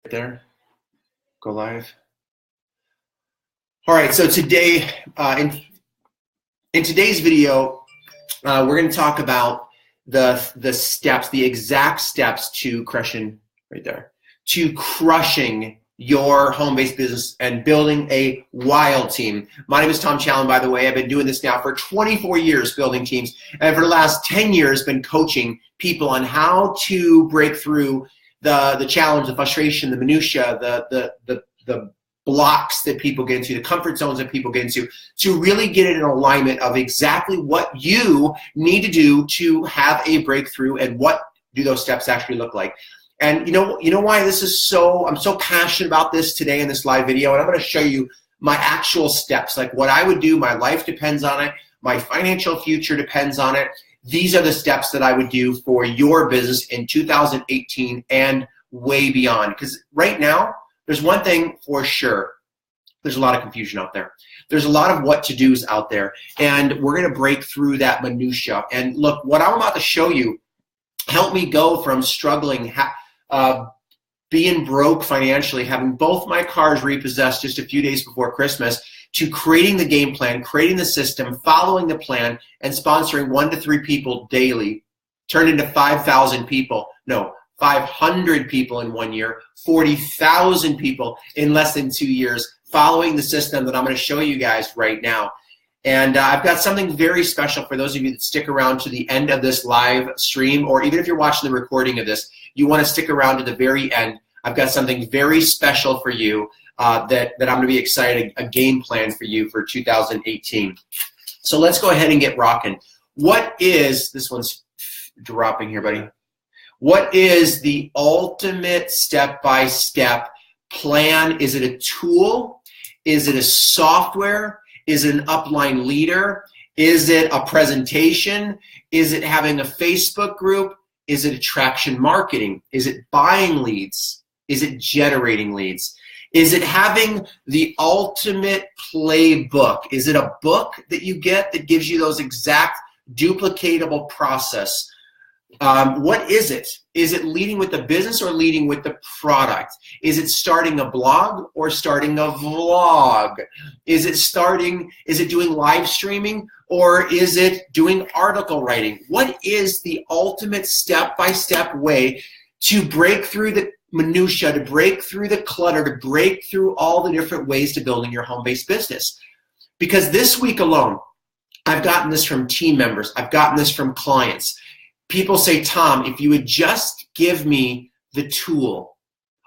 There, go live. All right, so today, in today's video, we're going to talk about the steps, the exact steps to crushing your home-based business and building a wild team. My name is Challan, by the way. I've been doing this now for 24 years, building teams, and for the last 10 years, been coaching people on how to break through the challenge, the frustration, the minutia, the blocks that people get into, the comfort zones that people get into, to really get it in alignment of exactly what you need to do to have a breakthrough and what do those steps actually look like. And you know why this is I'm so passionate about this today in this live video, and I'm going to show you my actual steps, like what I would do. My life depends on it. My financial future depends on it. These are the steps that I would do for your business in 2018 and way beyond. Because right now, there's one thing for sure. There's a lot of confusion out there. There's a lot of what to do's out there. And we're going to break through that minutia. And look, what I'm about to show you helped me go from struggling, being broke financially, having both my cars repossessed just a few days before Christmas, to creating the game plan, creating the system, following the plan, and sponsoring 1 to 3 people daily, turned into 5,000 people. No, 500 people in 1 year, 40,000 people in less than 2 years, following the system that I'm going to show you guys right now. And I've got something very special for those of you that stick around to the end of this live stream, or even if you're watching the recording of this, you want to stick around to the very end. I've got something very special for you that I'm going to be excited, a game plan for you for 2018. So let's go ahead and get rocking. This one's dropping here, buddy. What is the ultimate step-by-step plan? Is it a tool? Is it a software? Is it an upline leader? Is it a presentation? Is it having a Facebook group? Is it attraction marketing? Is it buying leads? Is it generating leads? Is it having the ultimate playbook? Is it a book that you get that gives you those exact duplicatable process? What is it? Is it leading with the business or leading with the product? Is it starting a blog or starting a vlog? Is it doing live streaming or is it doing article writing? What is the ultimate step-by-step way to break through the minutia, to break through the clutter, to break through all the different ways to building your home-based business? Because this week alone, I've gotten this from team members. I've gotten this from clients. People say, Tom, if you would just give me the tool,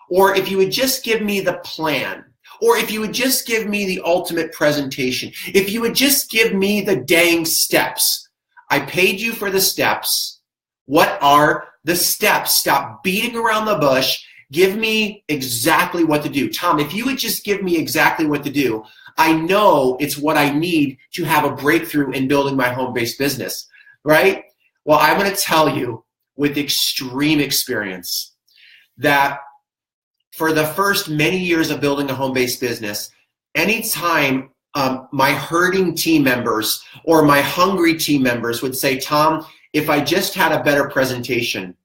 or if you would just give me the plan, or if you would just give me the ultimate presentation, if you would just give me the dang steps. I paid you for the steps. What are the steps? Stop beating around the bush. Give me exactly what to do. Tom, if you would just give me exactly what to do, I know it's what I need to have a breakthrough in building my home-based business, right? Well, I'm going to tell you with extreme experience that for the first many years of building a home-based business, anytime my hurting team members or my hungry team members would say, Tom, if I just had a better presentation,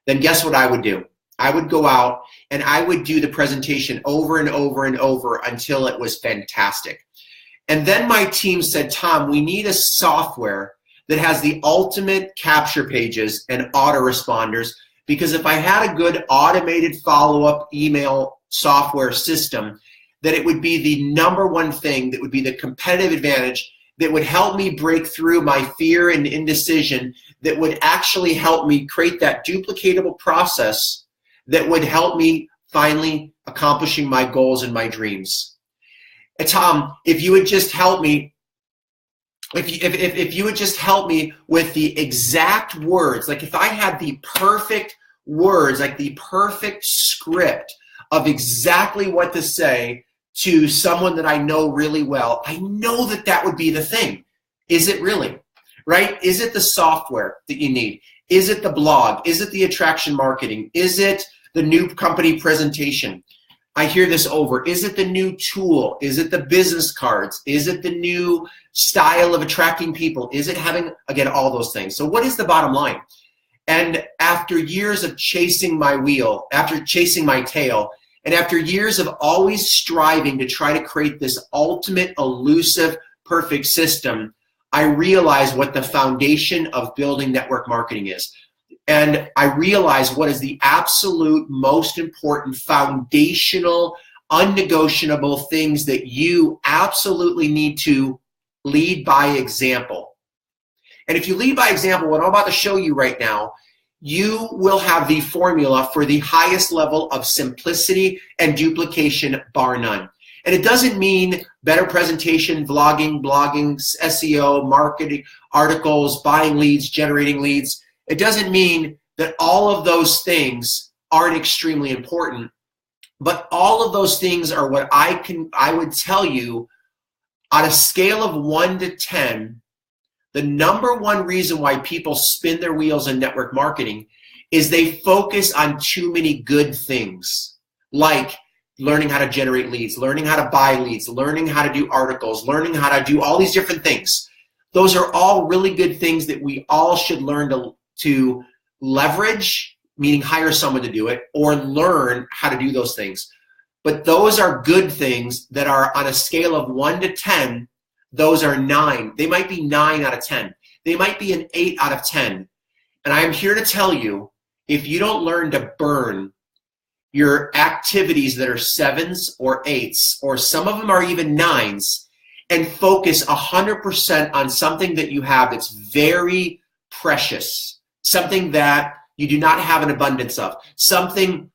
then guess what I would do? I would go out and I would do the presentation over and over and over until it was fantastic. And then my team said, Tom, we need a software that has the ultimate capture pages and autoresponders, because if I had a good automated follow-up email software system, that it would be the number one thing that would be the competitive advantage that would help me break through my fear and indecision, that would actually help me create that duplicatable process that would help me finally accomplishing my goals and my dreams. And Tom, if you would just help me, if you would just help me with the exact words, like if I had the perfect words, like the perfect script of exactly what to say to someone that I know really well, I know that that would be the thing. Is it really? Right? Is it the software that you need? Is it the blog? Is it the attraction marketing? Is it the new company presentation? I hear this over. Is it the new tool? Is it the business cards? Is it the new style of attracting people? Is it having, again, all those things? So what is the bottom line? And after years of chasing my wheel, after chasing my tail, And after years of always striving to try to create this ultimate, elusive, perfect system, I realized what the foundation of building network marketing is. And I realized what is the absolute most important foundational, unnegotiable things that you absolutely need to lead by example. And if you lead by example, what I'm about to show you right now, you will have the formula for the highest level of simplicity and duplication, bar none. And it doesn't mean better presentation, vlogging, blogging, SEO, marketing, articles, buying leads, generating leads. It doesn't mean that all of those things aren't extremely important, but all of those things are what I would tell you on a scale of 1 to 10, the number one reason why people spin their wheels in network marketing is they focus on too many good things, like learning how to generate leads, learning how to buy leads, learning how to do articles, learning how to do all these different things. Those are all really good things that we all should learn to leverage, meaning hire someone to do it, or learn how to do those things. But those are good things that are on a scale of 1 to 10, those are 9. They might be 9 out of 10. They might be an 8 out of 10. And I am here to tell you, if you don't learn to burn your activities that are 7s or 8s, or some of them are even 9s, and focus 100% on something that you have that's very precious, something that you do not have an abundance of, something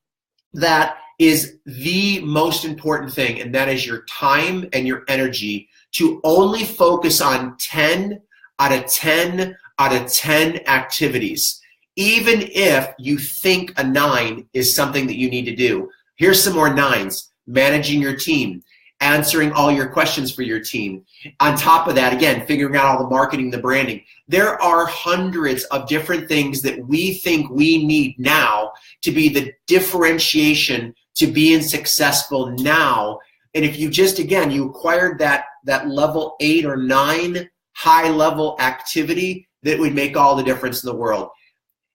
that is the most important thing, and that is your time and your energy, to only focus on 10 out of 10 out of 10 activities, even if you think a 9 is something that you need to do. Here's some more 9s. Managing your team, answering all your questions for your team. On top of that, again, figuring out all the marketing, the branding. There are hundreds of different things that we think we need now to be the differentiation to being successful now. And if you just, again, you acquired that level 8 or 9 high level activity, that would make all the difference in the world.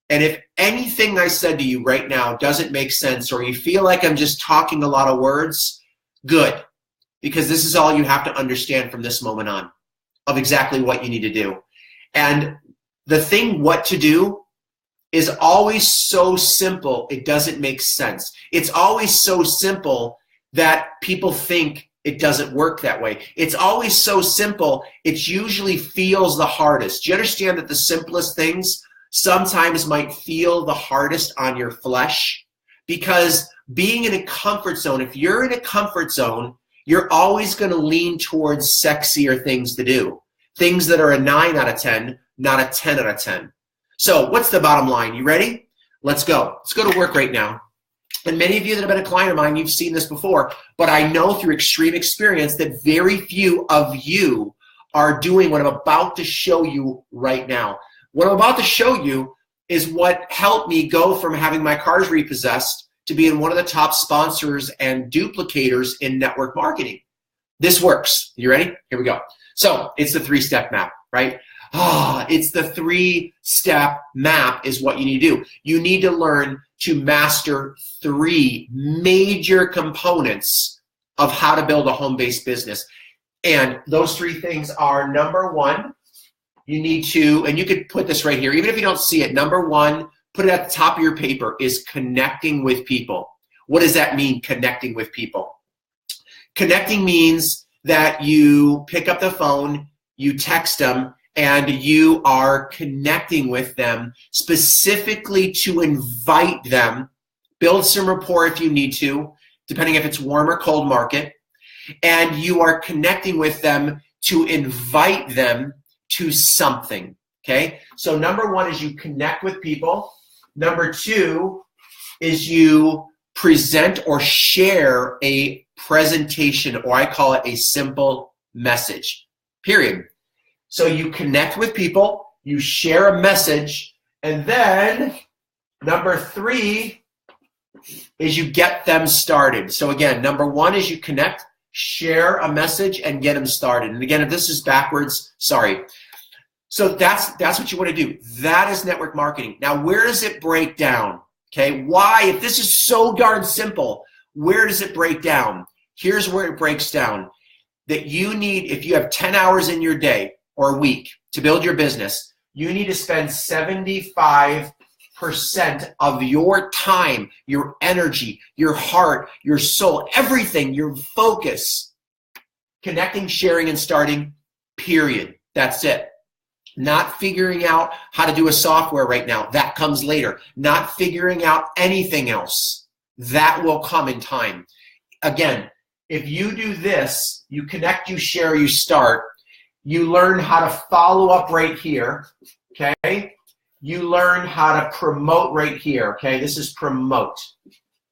And if anything I said to you right now doesn't make sense, or you feel like I'm just talking a lot of words, good. Because this is all you have to understand from this moment on, of exactly what you need to do. And the thing what to do is always so simple, it doesn't make sense. It's always so simple that people think it doesn't work that way. It's always so simple, it usually feels the hardest. Do you understand that the simplest things sometimes might feel the hardest on your flesh? Because being in a comfort zone, if you're in a comfort zone, you're always going to lean towards sexier things to do. Things that are a 9 out of 10, not a 10 out of 10. So what's the bottom line? You ready? Let's go. Let's go to work right now. And many of you that have been a client of mine, you've seen this before, but I know through extreme experience that very few of you are doing what I'm about to show you right now. What I'm about to show you is what helped me go from having my cars repossessed to being one of the top sponsors and duplicators in network marketing. This works. You ready? Here we go. So it's the 3-step map, right? It's the 3-step map is what you need to do. You need to learn to master 3 major components of how to build a home-based business. And those 3 things are, number 1, you need to, and you could put this right here, even if you don't see it, number 1, put it at the top of your paper, is connecting with people. What does that mean, connecting with people? Connecting means that you pick up the phone, you text them, and you are connecting with them specifically to invite them, build some rapport if you need to, depending if it's warm or cold market, and you are connecting with them to invite them to something, okay? So number 1 is you connect with people. Number 2 is you present or share a presentation, or I call it a simple message, period. So you connect with people, you share a message, and then number 3 is you get them started. So again, number 1 is you connect, share a message, and get them started. And again, if this is backwards, sorry. So that's what you want to do. That is network marketing. Now, where does it break down? Okay, why, if this is so darn simple, Where does it break down? Here's where it breaks down. That you need, if you have 10 hours in your day or week to build your business, you need to spend 75% of your time, your energy, your heart, your soul, everything, your focus, connecting, sharing, and starting, period. That's it. Not figuring out how to do a software right now. That comes later. Not figuring out anything else. That will come in time. Again, if you do this, you connect, you share, you start, you learn how to follow up right here, okay? You learn how to promote right here, okay? This is promote.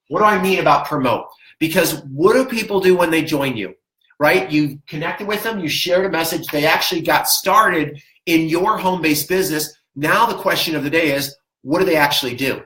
What do I mean about promote? Because what do people do when they join you, right? You connected with them, you shared a message, they actually got started in your home-based business. Now the question of the day is, what do they actually do,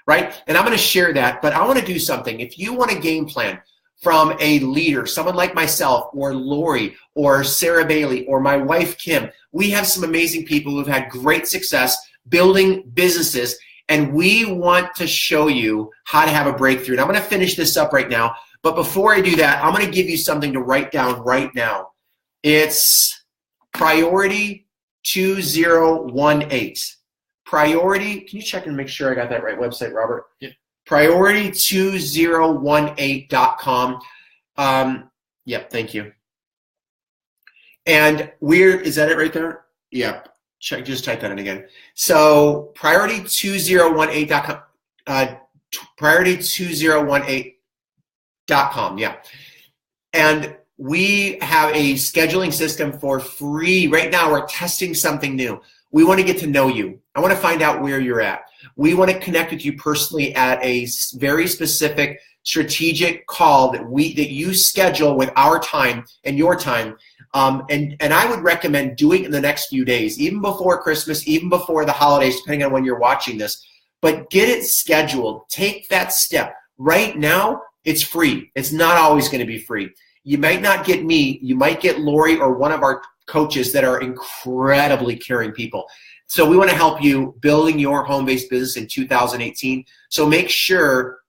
right? And I'm going to share that, but I want to do something. If you want a game plan from a leader, someone like myself or Lori or Sarah Bailey or my wife Kim, we have some amazing people who've had great success building businesses, and we want to show you how to have a breakthrough. And I'm going to finish this up right now, but before I do that, I'm going to give you something to write down right now. It's Priority 2018. Priority, can you check and make sure I got that right website, Robert? Yeah. Priority2018.com. Yep, thank you. And is that it right there? Yep. Check, just type that in again. So priority2018.com. Priority2018.com. Yeah. And we have a scheduling system for free. Right now, we're testing something new. We want to get to know you. I want to find out where you're at. We want to connect with you personally at a very specific strategic call that you schedule with our time and your time. And I would recommend doing it in the next few days, even before Christmas, even before the holidays, depending on when you're watching this. But get it scheduled. Take that step. Right now, it's free. It's not always going to be free. You might not get me. You might get Lori or one of our coaches that are incredibly caring people. So we want to help you building your home-based business in 2018. So make sure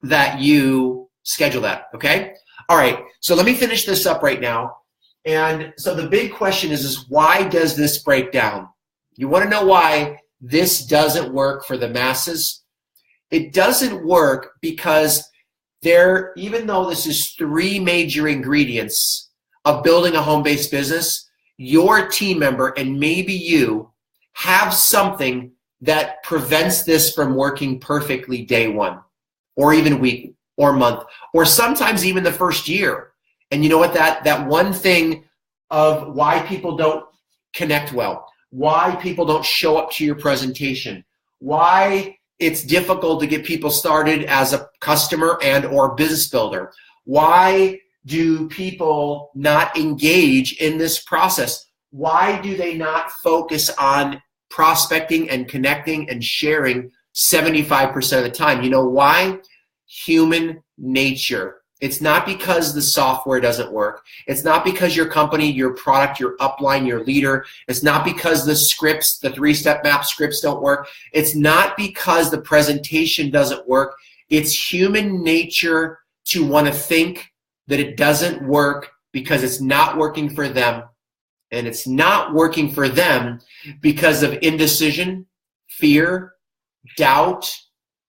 that you schedule that, okay? All right, so let me finish this up right now. And so the big question is why does this break down? You want to know why this doesn't work for the masses? It doesn't work because even though this is 3 major ingredients of building a home-based business, your team member and maybe you have something that prevents this from working perfectly day one, or even week, or month, or sometimes even the first year. And you know what? That one thing of why people don't connect well, why people don't show up to your presentation, why it's difficult to get people started as a customer and or business builder, why do people not engage in this process? Why do they not focus on prospecting and connecting and sharing 75% of the time? You know why? Human nature. It's not because the software doesn't work. It's not because your company, your product, your upline, your leader. It's not because the scripts, the 3-step map scripts don't work. It's not because the presentation doesn't work. It's human nature to want to think that it doesn't work because it's not working for them. And it's not working for them because of indecision, fear, doubt,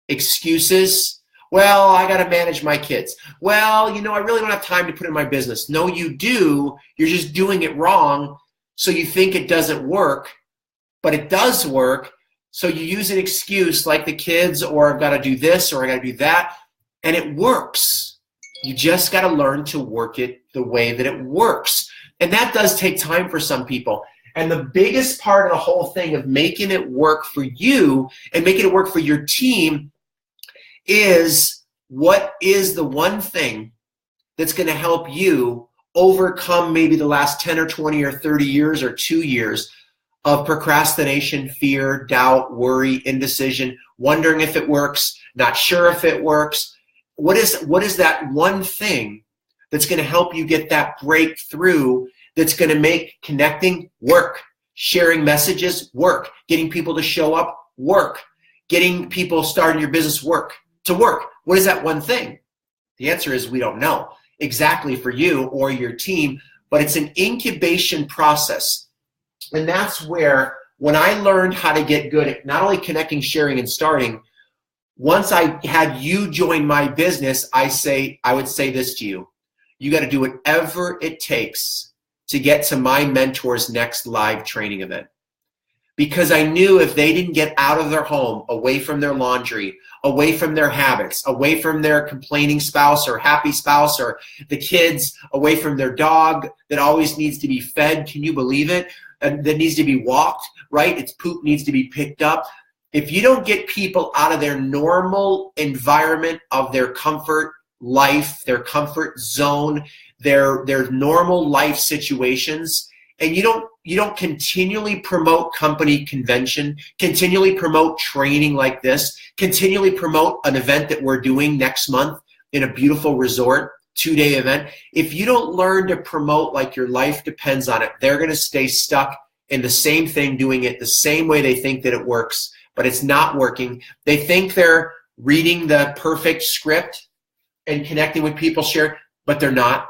excuses. Well, I got to manage my kids. Well, I really don't have time to put in my business. No, you do. You're just doing it wrong. So you think it doesn't work, but it does work. So you use an excuse like the kids, or I've got to do this, or I got to do that. And it works. You just got to learn to work it the way that it works. And that does take time for some people. And the biggest part of the whole thing of making it work for you and making it work for your team is, what is the one thing that's going to help you overcome maybe the last 10 or 20 or 30 years or 2 years of procrastination, fear, doubt, worry, indecision, wondering if it works, not sure if it works. What is that one thing that's going to help you get that breakthrough, that's going to make connecting work, sharing messages work, getting people to show up work, getting people starting your business work? What is that one thing? The answer is we don't know exactly for you or your team, but it's an incubation process. And that's where, when I learned how to get good at not only connecting, sharing, and starting, once I had you join my business, I would say this to you. You got to do whatever it takes to get to my mentor's next live training event. Because I knew if they didn't get out of their home, away from their laundry, away from their habits, away from their complaining spouse or happy spouse or the kids, away from their dog that always needs to be fed, can you believe it? And that needs to be walked, right? Its poop needs to be picked up. If you don't get people out of their normal environment of their comfort life, their comfort zone, their normal life situations, and you don't continually promote company convention, continually promote training like this, continually promote an event that we're doing next month in a beautiful resort, 2-day event. If you don't learn to promote like your life depends on it, they're going to stay stuck in the same thing, doing it the same way they think that it works, but it's not working. They think they're reading the perfect script and connecting with people, share, but they're not.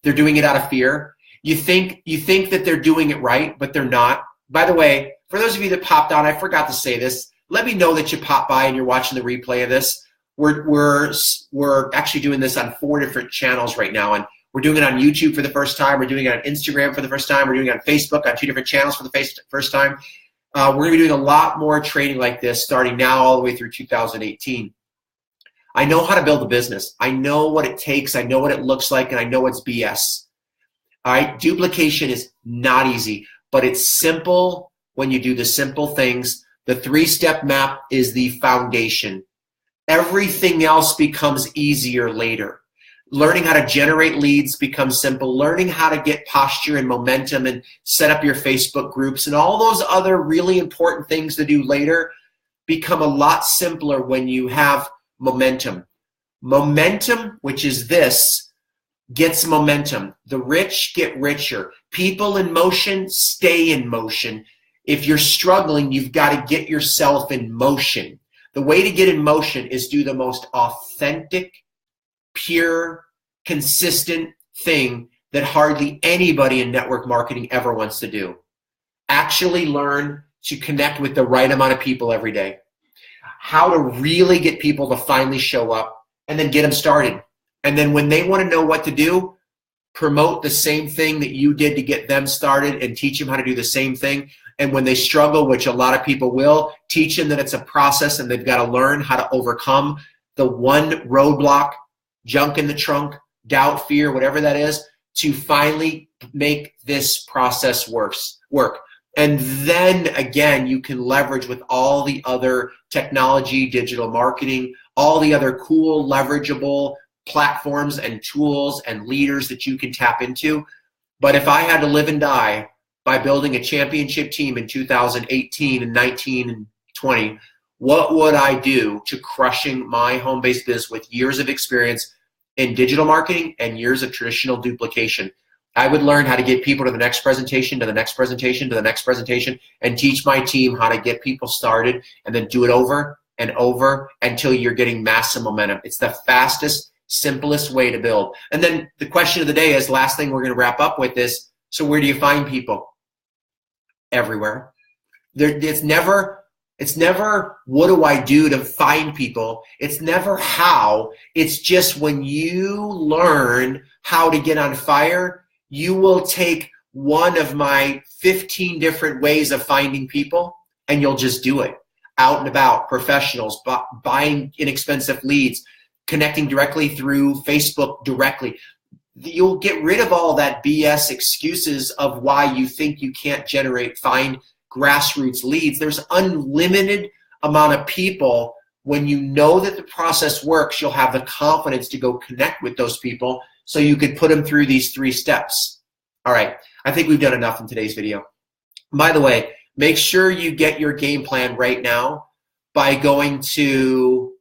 They're doing it out of fear. You think that they're doing it right, but they're not. By the way, for those of you that popped on, I forgot to say this. Let me know that you popped by and you're watching the replay of this. We're actually doing this on 4 different channels right now, and we're doing it on YouTube for the first time. We're doing it on Instagram for the first time. We're doing it on Facebook on 2 different channels for the first time. We're going to be doing a lot more training like this starting now all the way through 2018. I know how to build a business. I know what it takes. I know what it looks like, and I know it's BS. All right, duplication is not easy, but it's simple when you do the simple things. The 3-step map is the foundation. Everything else becomes easier later. Learning how to generate leads becomes simple. Learning how to get posture and momentum and set up your Facebook groups and all those other really important things to do later become a lot simpler when you have momentum. Momentum, which is this, gets momentum. The rich get richer. People in motion stay in motion. If you're struggling, you've got to get yourself in motion. The way to get in motion is do the most authentic, pure, consistent thing that hardly anybody in network marketing ever wants to do. Actually learn to connect with the right amount of people every day. How to really get people to finally show up and then get them started. And then when they want to know what to do, promote the same thing that you did to get them started and teach them how to do the same thing. And when they struggle, which a lot of people will, teach them that it's a process and they've got to learn how to overcome the one roadblock, junk in the trunk, doubt, fear, whatever that is, to finally make this process work. And then again, you can leverage with all the other technology, digital marketing, all the other cool, leverageable platforms and tools and leaders that you can tap into. But if I had to live and die by building a championship team in 2018 and 19 and 20, what would I do to crushing my home-based business with years of experience in digital marketing and years of traditional duplication? I would learn how to get people to the next presentation, to the next presentation, to the next presentation, and teach my team how to get people started and then do it over and over until you're getting massive momentum. It's the fastest, simplest way to build. And then the question of the day is, last thing we're going to wrap up with is, so where do you find people? Everywhere. It's never what do I do to find people. It's never how. It's just when you learn how to get on fire, you will take one of my 15 different ways of finding people and you'll just do it. Out and about, professionals, buying inexpensive leads, connecting directly through Facebook directly. You'll get rid of all that BS excuses of why you think you can't find grassroots leads. There's unlimited amount of people. When you know that the process works, you'll have the confidence to go connect with those people so you could put them through these 3 steps. All right, I think we've done enough in today's video. By the way, make sure you get your game plan right now by going to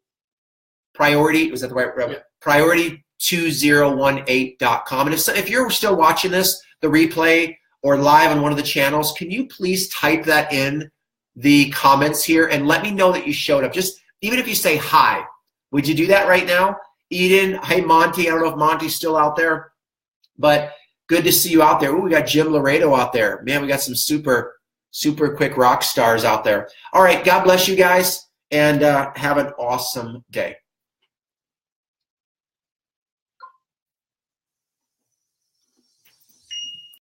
Priority, was that the right? Yeah. Priority2018.com. And if you're still watching this, the replay or live on one of the channels, can you please type that in the comments here and let me know that you showed up? Just even if you say hi, would you do that right now? Eden, hey, Monty. I don't know if Monty's still out there, but good to see you out there. Ooh, we got Jim Laredo out there. Man, we got some super quick rock stars out there. All right, God bless you guys, and have an awesome day.